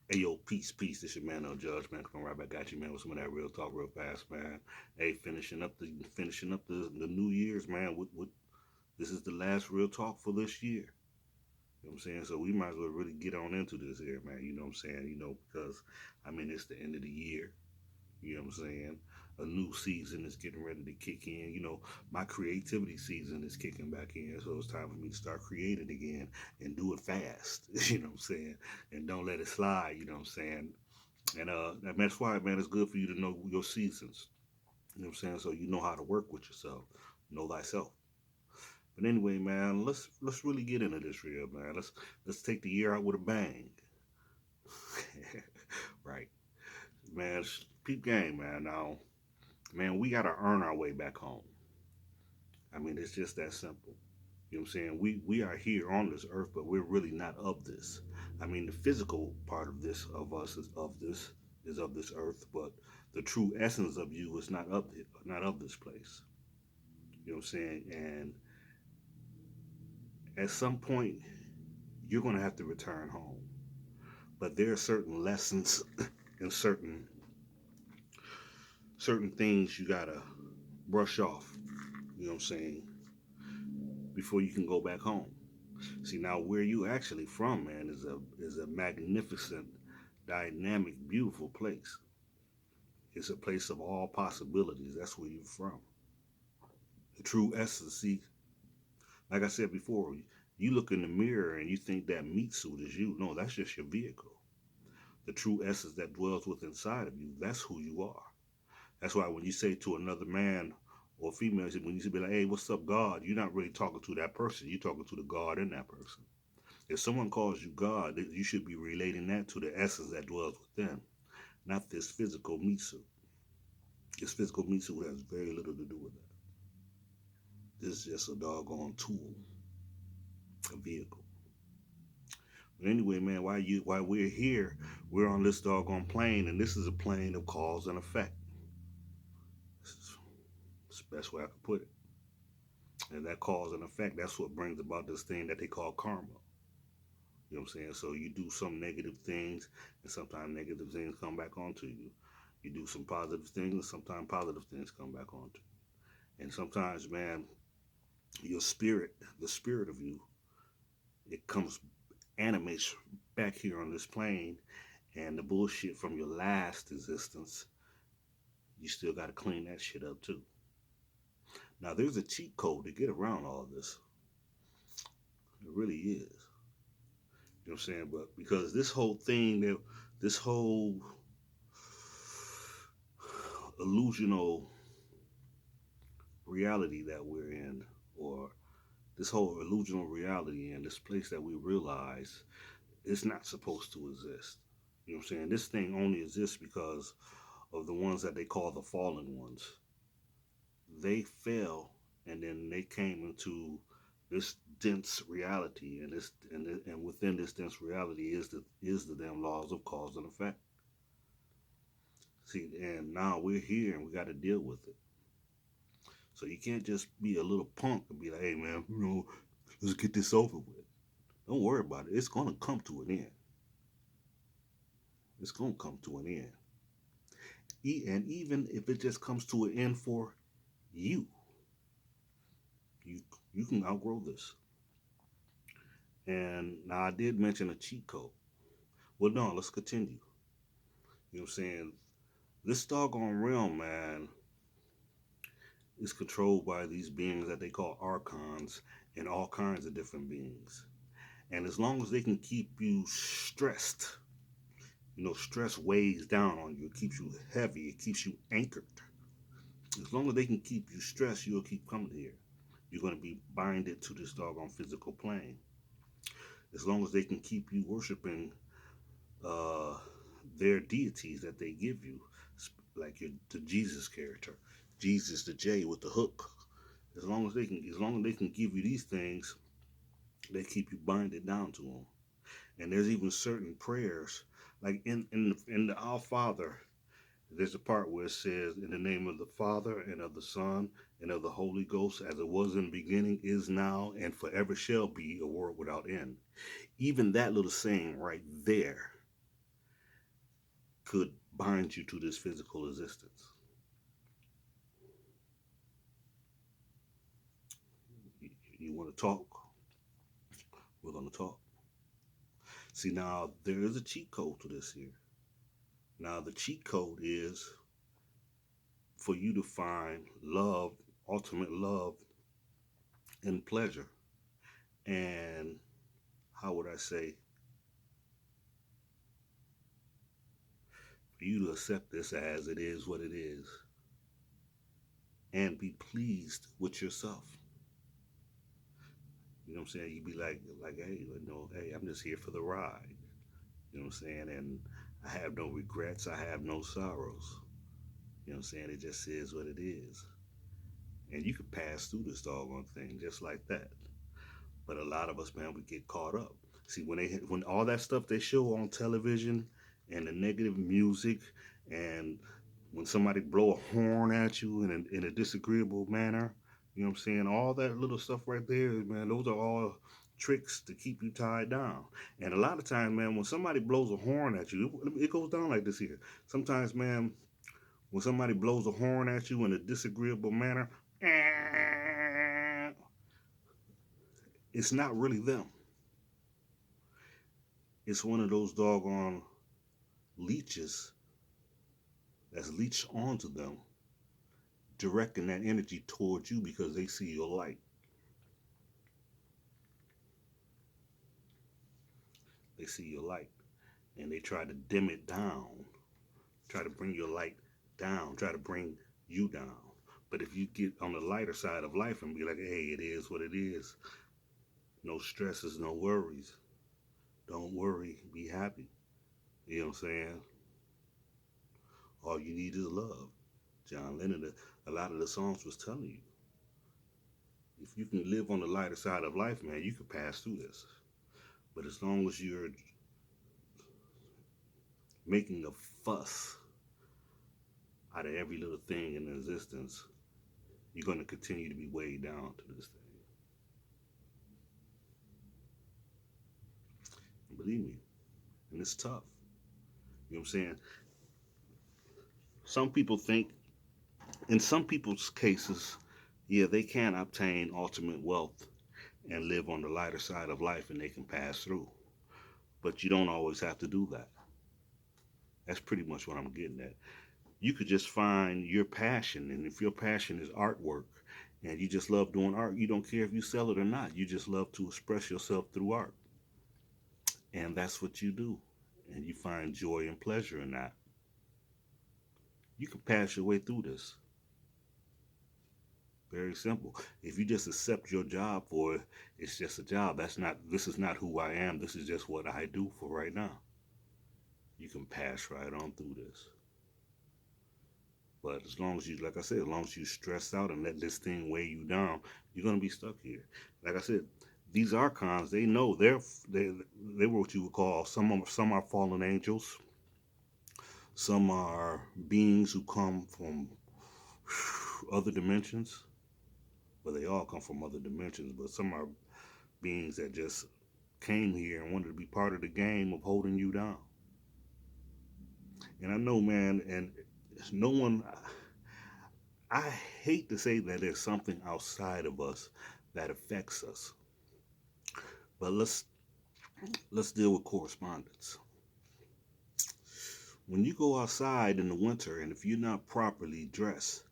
Hey yo, peace, peace. This your man El.Judge, man. Coming right back at you, man, with some of that real talk, real fast, man. Hey, finishing up the New Year's, man. With this is the last real talk for this year. You know what I'm saying? So we might as well really get on into this here, man. You know what I'm saying? Because I mean it's the end of the year. You know what I'm saying? A new season is getting ready to kick in. My creativity season is kicking back in. So it's time for me to start creating again and do it fast. You know what I'm saying? And don't let it slide, you know what I'm saying? And that's why, man, it's good for you to know your seasons. You know what I'm saying? So you know how to work with yourself. Know thyself. But anyway, man, let's really get into this real, man. Let's take the year out with a bang. Right. Man, peep game, man. Now, man, we gotta earn our way back home. I mean, it's just that simple. You know what I'm saying? We are here on this earth, but we're really not of this. I mean, the physical part of this of us is of this earth, but the true essence of you is not of this place. You know what I'm saying? And at some point, you're gonna have to return home. But there are certain lessons and certain things you gotta brush off. You know what I'm saying? Before you can go back home. See now where you actually from, man, is a magnificent, dynamic, beautiful place. It's a place of all possibilities. That's where you're from. The true essence. See, like I said before, you look in the mirror and you think that meat suit is you. No, that's just your vehicle. The true essence that dwells within inside of you, that's who you are. That's why when you say to another man or female, when you say be like, "Hey, what's up, God?" You're not really talking to that person. You're talking to the God in that person. If someone calls you God, you should be relating that to the essence that dwells within, not this physical meat suit. This physical meat suit has very little to do with that. This is just a doggone tool, a vehicle. But anyway, man, while we're here, we're on this doggone plane, and this is a plane of cause and effect. That's the best way I could put it. And that cause and effect, that's what brings about this thing that they call karma. You know what I'm saying? So you do some negative things, and sometimes negative things come back onto you. You do some positive things, and sometimes positive things come back onto you. And sometimes, man, your spirit, the spirit of you, it comes, animates back here on this plane, and the bullshit from your last existence, you still got to clean that shit up too. Now, there's a cheat code to get around all this. It really is. You know what I'm saying? But because this whole illusional reality that we're in, or this whole illusional reality and this place that we realize is not supposed to exist. You know what I'm saying? This thing only exists because of the ones that they call the fallen ones. They fell, and then they came into this dense reality, and within this dense reality is the damn laws of cause and effect. See, and now we're here and we got to deal with it. So you can't just be a little punk and be like, "Hey, man, let's get this over with." Don't worry about it. It's gonna come to an end. It's gonna come to an end. And even if it just comes to an end for you, you you can outgrow this. And now I did mention a cheat code. Well, no, let's continue. You know what I'm saying? This doggone realm, man, is controlled by these beings that they call Archons and all kinds of different beings. And as long as they can keep you stressed, stress weighs down on you. It keeps you heavy. It keeps you anchored. As long as they can keep you stressed, you'll keep coming here. You're going to be binded to this doggone physical plane. As long as they can keep you worshiping uh, their deities that they give you, like the Jesus character, Jesus the J with the hook. As long as they can give you these things, they keep you binded down to them. And there's even certain prayers, like in the Our Father, there's a part where it says, "In the name of the Father and of the Son and of the Holy Ghost, as it was in the beginning, is now, and forever shall be, a world without end." Even that little saying right there could bind you to this physical existence. You want to talk? We're going to talk. See, now there is a cheat code to this here. Now, the cheat code is for you to find love, ultimate love, and pleasure. And how would I say, for you to accept this as it is what it is and be pleased with yourself. You know what I'm saying? You be like, hey, hey, I'm just here for the ride. You know what I'm saying? And I have no regrets. I have no sorrows. You know what I'm saying? It just is what it is. And you can pass through this doggone thing just like that. But a lot of us, man, we get caught up. See, when all that stuff they show on television and the negative music, and when somebody blow a horn at you in a disagreeable manner, you know what I'm saying? All that little stuff right there, man, those are all tricks to keep you tied down. And a lot of times, man, when somebody blows a horn at you, it goes down like this here. Sometimes, man, when somebody blows a horn at you in a disagreeable manner, it's not really them. It's one of those doggone leeches that's leached onto them, directing that energy towards you because they see your light. They see your light and they try to dim it down, try to bring your light down, try to bring you down. But if you get on the lighter side of life and be like, hey, it is what it is, no stresses, no worries, don't worry, be happy. You know what I'm saying? All you need is love. John Lennon, a lot of the songs was telling you, if you can live on the lighter side of life, man, you can pass through this. But as long as you're making a fuss out of every little thing in existence, you're going to continue to be weighed down to this thing. And believe me, and it's tough. You know what I'm saying? Some people think, in some people's cases, yeah, they can obtain ultimate wealth and live on the lighter side of life and they can pass through. But you don't always have to do that. That's pretty much what I'm getting at. You could just find your passion, and if your passion is artwork and you just love doing art, you don't care if you sell it or not. You just love to express yourself through art. And that's what you do. And you find joy and pleasure in that. You can pass your way through this. Very simple. If you just accept your job for it, it's just a job. This is not who I am. This is just what I do for right now. You can pass right on through this. But as long as you, like I said, as long as you stress out and let this thing weigh you down, you're gonna be stuck here. Like I said, these archons, they know they were what you would call some are fallen angels, some are beings who come from other dimensions. Well, they all come from other dimensions, but some are beings that just came here and wanted to be part of the game of holding you down. And I know, man, and no one, I hate to say that there's something outside of us that affects us, but let's deal with correspondence. When you go outside in the winter, and if you're not properly dressed,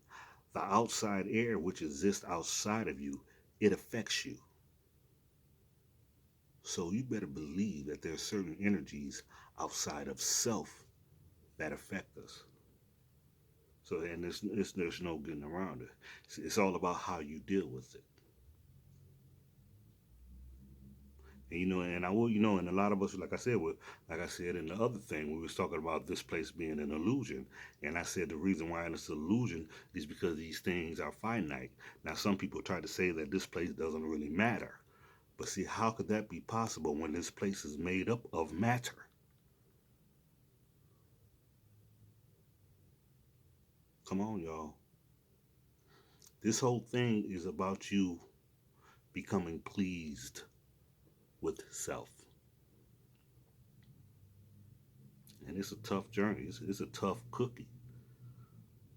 the outside air which exists outside of you, it affects you. So you better believe that there are certain energies outside of self that affect us. So, and there's no getting around it. It's all about how you deal with it. And and I will, and a lot of us, like I said in the other thing, we was talking about this place being an illusion, and I said the reason why it's an illusion is because these things are finite. Now, some people try to say that this place doesn't really matter, but see, how could that be possible when this place is made up of matter? Come on, y'all. This whole thing is about you becoming pleased with self. and it's a tough journey. It's a tough cookie,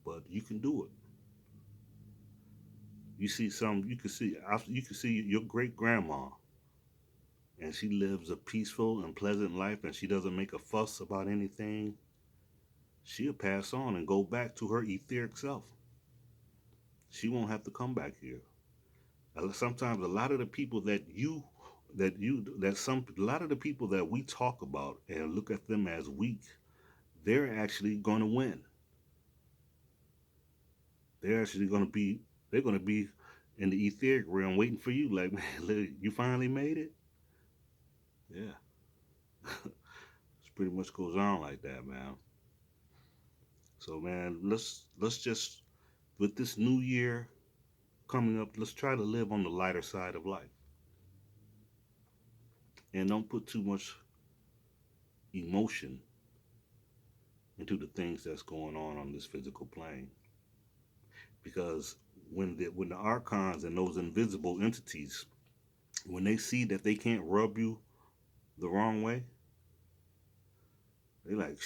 but you can do it. You can see your great grandma, and she lives a peaceful and pleasant life, and she doesn't make a fuss about anything. She'll pass on and go back to her etheric self. She won't have to come back here. Sometimes a lot of the people a lot of the people that we talk about and look at them as weak, they're actually going to win. They're actually going to be they're going to be in the etheric realm waiting for you. Like, man, look, you finally made it. Yeah, it pretty much goes on like that, man. So, man, let's just with this new year coming up, let's try to live on the lighter side of life and don't put too much emotion into the things that's going on this physical plane. Because when the archons and those invisible entities, when they see that they can't rub you the wrong way, they like,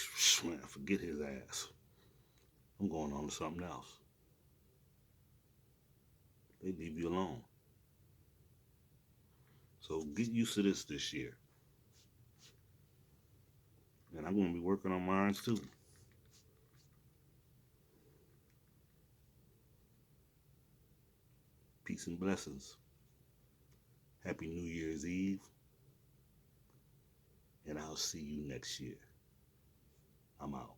man, forget his ass. I'm going on to something else. They leave you alone. So get used to this year. And I'm going to be working on mine too. Peace and blessings. Happy New Year's Eve. And I'll see you next year. I'm out.